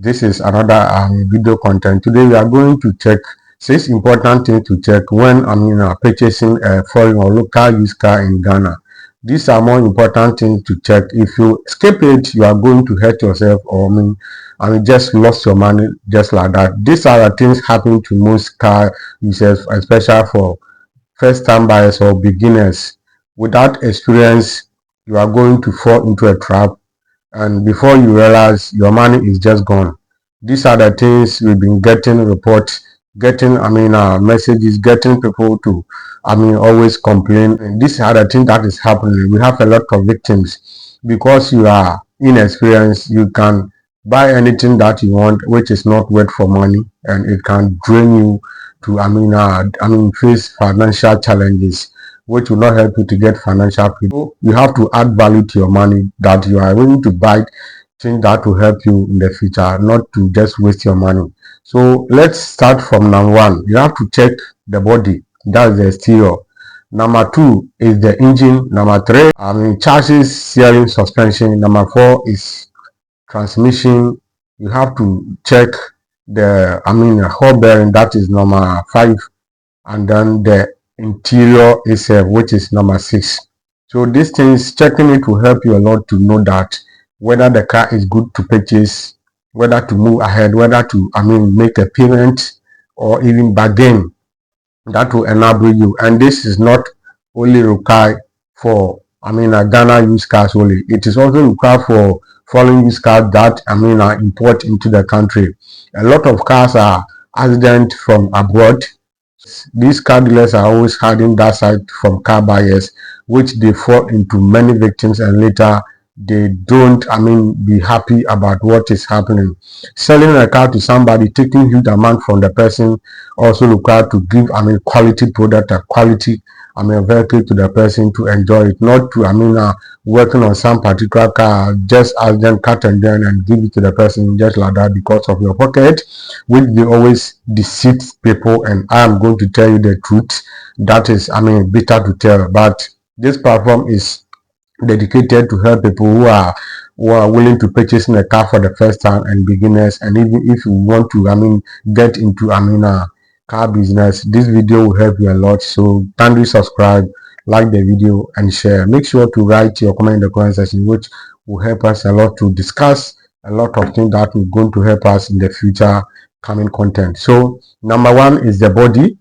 This is another video content. Today we are going to check 6 important things to check when purchasing a foreign or local used car in Ghana. These are more important things to check. If you skip it, you are going to hurt yourself, or just lost your money just like that. These are the things happening to most car users, especially for first-time buyers or beginners. Without experience, you are going to fall into a trap, and before you realize, your money is just gone. These are the things we've been getting reports, getting messages, getting people to always complain. And these are the things that is happening. We have a lot of victims. Because you are inexperienced, you can buy anything that you want which is not worth for money, and it can drain you to face financial challenges which will not help you to get financial freedom. So you have to add value to your money, that you are willing to buy things that will help you in the future, not to just waste your money. So let's start from number one. You have to check the body, that's the exterior. Number two is the engine. Number three, chassis, steering, suspension. Number four is transmission. You have to check the hall bearing, that is number five, and then the interior itself, which is number six. So these things, checking it will help you a lot to know that whether the car is good to purchase, whether to move ahead, whether to make a payment, or even bargain. That will enable you. And this is not only required for a Ghana used cars only. It is also required for foreign used cars that are import into the country. A lot of cars are accident from abroad. These car dealers are always hiding that side from car buyers, which they fall into many victims, and later they don't be happy about what is happening. Selling a car to somebody, taking huge amount from the person, also required to give quality product, a quality vehicle to the person to enjoy it, not to working on some particular car, just ask them cut and then and give it to the person just like that because of your pocket, which they always deceive people. And I am going to tell you the truth. That is bitter to tell, but this platform is dedicated to help people who are willing to purchase a car for the first time, and beginners. And even if you want to get into car business, this video will help you a lot. So kindly subscribe, like the video, and share. Make sure to write your comment in the comment section, which will help us a lot to discuss a lot of things that will going to help us in the future coming content. So number one is the body.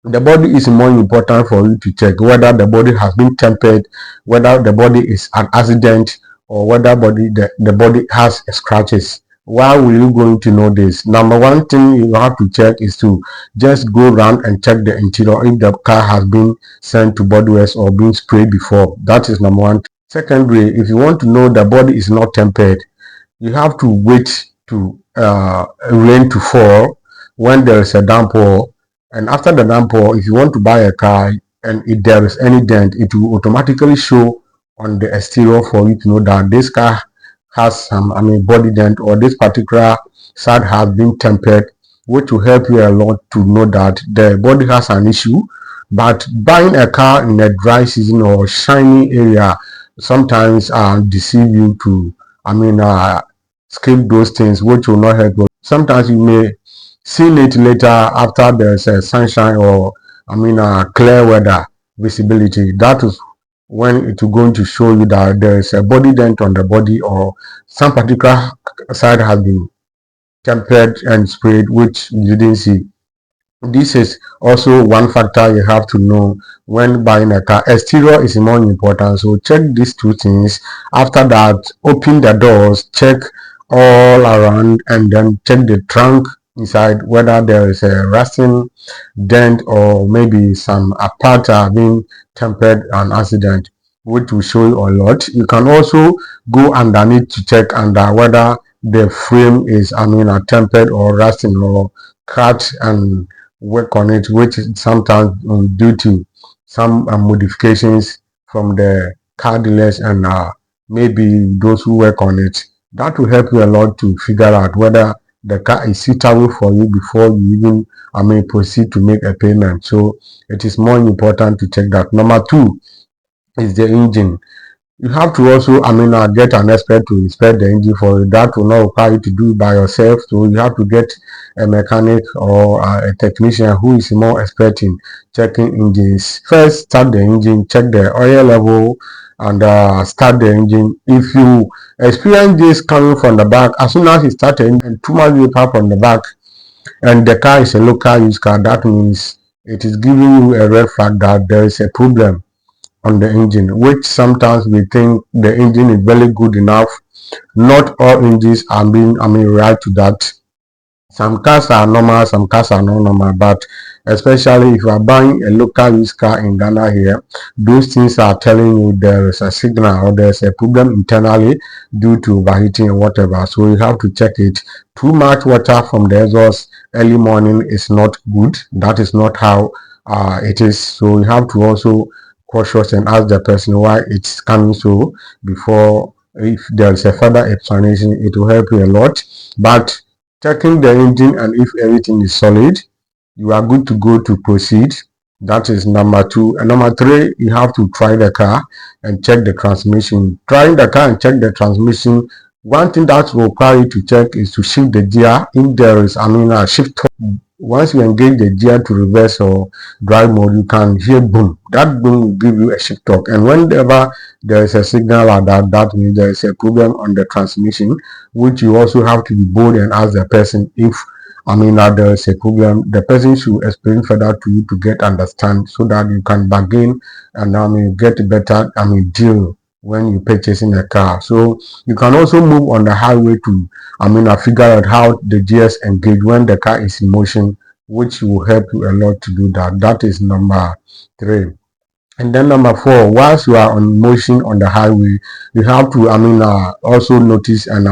The body is more important for you to check whether the body has been tempered, whether the body is an accident, or whether the body has scratches. Why will you going to know this? Number one thing you have to check is to just go around and check the interior, if the car has been sent to body wash or been sprayed before. That is number one. Secondly, if you want to know the body is not tempered, you have to wait to rain to fall when there is a downpour. And after the downpour, if you want to buy a car and if there is any dent, it will automatically show on the exterior for you to know that this car has some body dent, or this particular side has been tempered, which will help you a lot to know that the body has an issue. But buying a car in a dry season or shiny area sometimes deceive you to skip those things, which will not help you. Sometimes you may see it later after there's a sunshine or clear weather visibility. That is when it is going to show you that there is a body dent on the body, or some particular side has been tempered and sprayed, which you didn't see. This is also one factor you have to know when buying a car. Exterior is more important, so check these two things. After that, open the doors, check all around, and then check the trunk inside whether there is a rusting dent, or maybe some parts are being tempered an accident, which will show you a lot. You can also go underneath to check under whether the frame is tempered or rusting or cracked, and work on it, which is sometimes due to some modifications from the car dealers and maybe those who work on it. That will help you a lot to figure out whether the car is suitable for you before you even proceed to make a payment. So it is more important to check that. Number two is the engine. You have to also, get an expert to inspect the engine for you. That will not require you to do it by yourself. So you have to get a mechanic or a technician who is more expert in checking engines. First, start the engine, check the oil level, and start the engine. If you experience this coming from the back, as soon as you start the engine, too much vapor from the back, and the car is a local use car, that means it is giving you a red flag that there is a problem on the engine, which sometimes we think the engine is very good enough. Not all engines are being, right to that. Some cars are normal, some cars are not normal, but especially if you are buying a local used car in Ghana here, those things are telling you there is a signal or there's a problem internally due to overheating or whatever. So you have to check it. Too much water from the exhaust early morning is not good. That is not how it is. So you have to also cautious and ask the person why it's coming so before. If there is a further explanation, it will help you a lot. But checking the engine, and if everything is solid, you are good to go to proceed. That is number two. And number three, you have to try the car and check the transmission. Trying the car and check the transmission. One thing that will require you to check is to shift the gear. If there is, a shift. Once you engage the gear to reverse or drive mode, you can hear boom. That boom will give you a shift torque. And whenever there is a signal like that, that means there is a problem on the transmission, which you also have to be bold and ask the person if there is a problem. The person should explain further to you to get understand so that you can bargain and get a better deal when you purchasing a car. So you can also move on the highway to I figure out how the gears engage when the car is in motion, which will help you a lot to do that. That is number three. And then number four, whilst you are on motion on the highway, you have to also notice and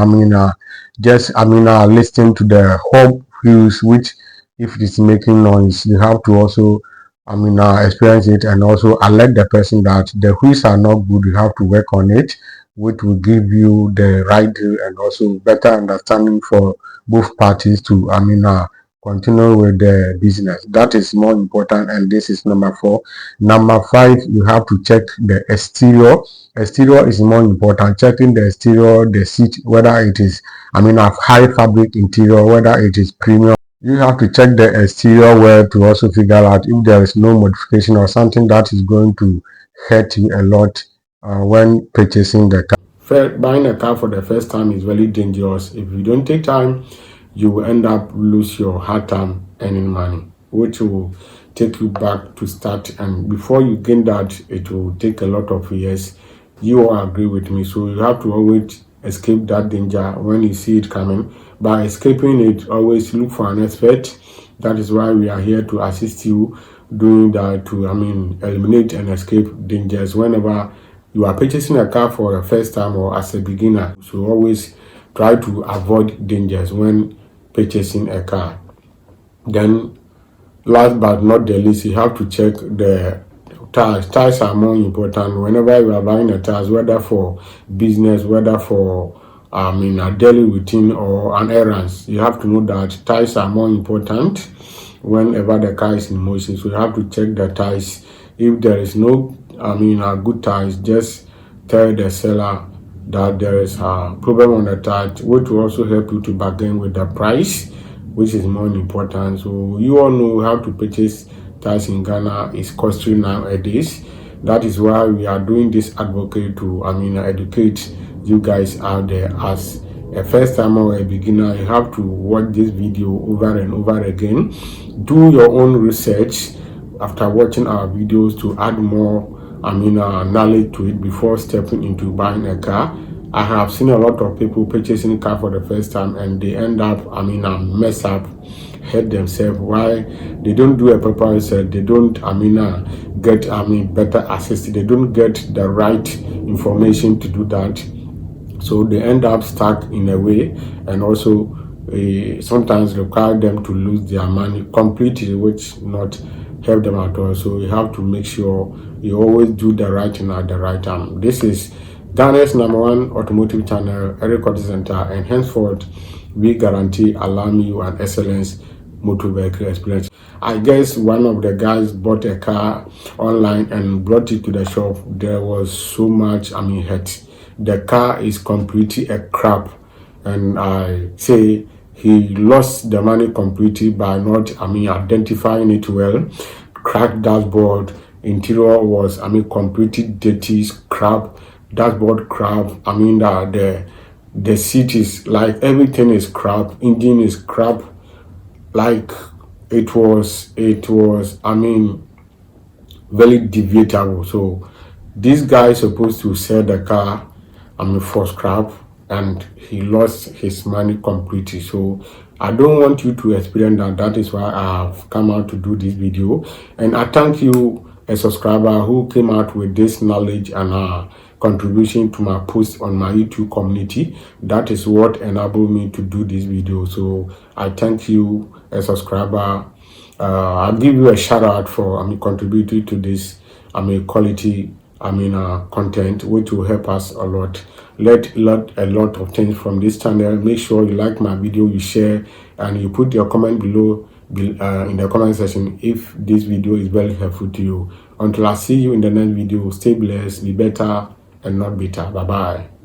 listen to the hub wheels, which if it is making noise, you have to also experience it and also alert the person that the wheels are not good. You have to work on it, which will give you the right deal and also better understanding for both parties to continue with the business. That is more important, and this is number four. Number five, you have to check the exterior. Exterior is more important. Checking the exterior, the seat, whether it is a high fabric interior, whether it is premium. You have to check the exterior well to also figure out if there is no modification or something that is going to hurt you a lot when purchasing the car. Buying a car for the first time is very dangerous. If you don't take time, you will end up lose your hard time earning money, which will take you back to start. And before you gain that, it will take a lot of years. You all agree with me. So you have to always escape that danger when you see it coming. By escaping it, always look for an expert. That is why we are here to assist you doing that to eliminate and escape dangers whenever you are purchasing a car for the first time or as a beginner. So always try to avoid dangers when purchasing a car. Then last but not the least, you have to check the tires. Tires are more important whenever you are buying a tires, whether for business, whether for a daily routine or an errands. You have to know that tires are more important whenever the car is in motion. So you have to check the tires. If there is no good tires, just tell the seller that there is a problem on the tire, which will also help you to bargain with the price, which is more important. So you all know how to purchase tires in Ghana is costly nowadays. That is why we are doing this advocate to educate you guys out there. As a first timer or a beginner, you have to watch this video over and over again. Do your own research after watching our videos to add more knowledge to it before stepping into buying a car. I have seen a lot of people purchasing a car for the first time and they end up mess up, hurt themselves. Why? They don't do a proper research. They don't get better assist. They don't get the right information to do that. So they end up stuck in a way, and also sometimes require them to lose their money completely, which not help them at all. So you have to make sure you always do the right thing at the right time. This is Ghana's #1 automotive channel, Eric Auto Center, and henceforth we guarantee allowing you an excellent motor vehicle experience. I guess one of the guys bought a car online and brought it to the shop. There was so much, hurt. The car is completely a crap, and I say he lost the money completely by not, identifying it well. Cracked dashboard, interior was, completely dirty, crap, dashboard crap. The seat is like everything is crap, engine is crap, like it was very debatable. So this guy is supposed to sell the car for scrap, and he lost his money completely. So I don't want you to experience that. That is why I've come out to do this video, and I thank you, a subscriber who came out with this knowledge and contribution to my post on my YouTube community. That is what enabled me to do this video. So I thank you, a subscriber. I'll give you a shout out for contributing to this quality content, which will help us a lot. A lot of things from this channel. Make sure you like my video, you share, and you put your comment below in the comment section if this video is very helpful to you. Until I see you in the next video, stay blessed, be better and not bitter. Bye bye.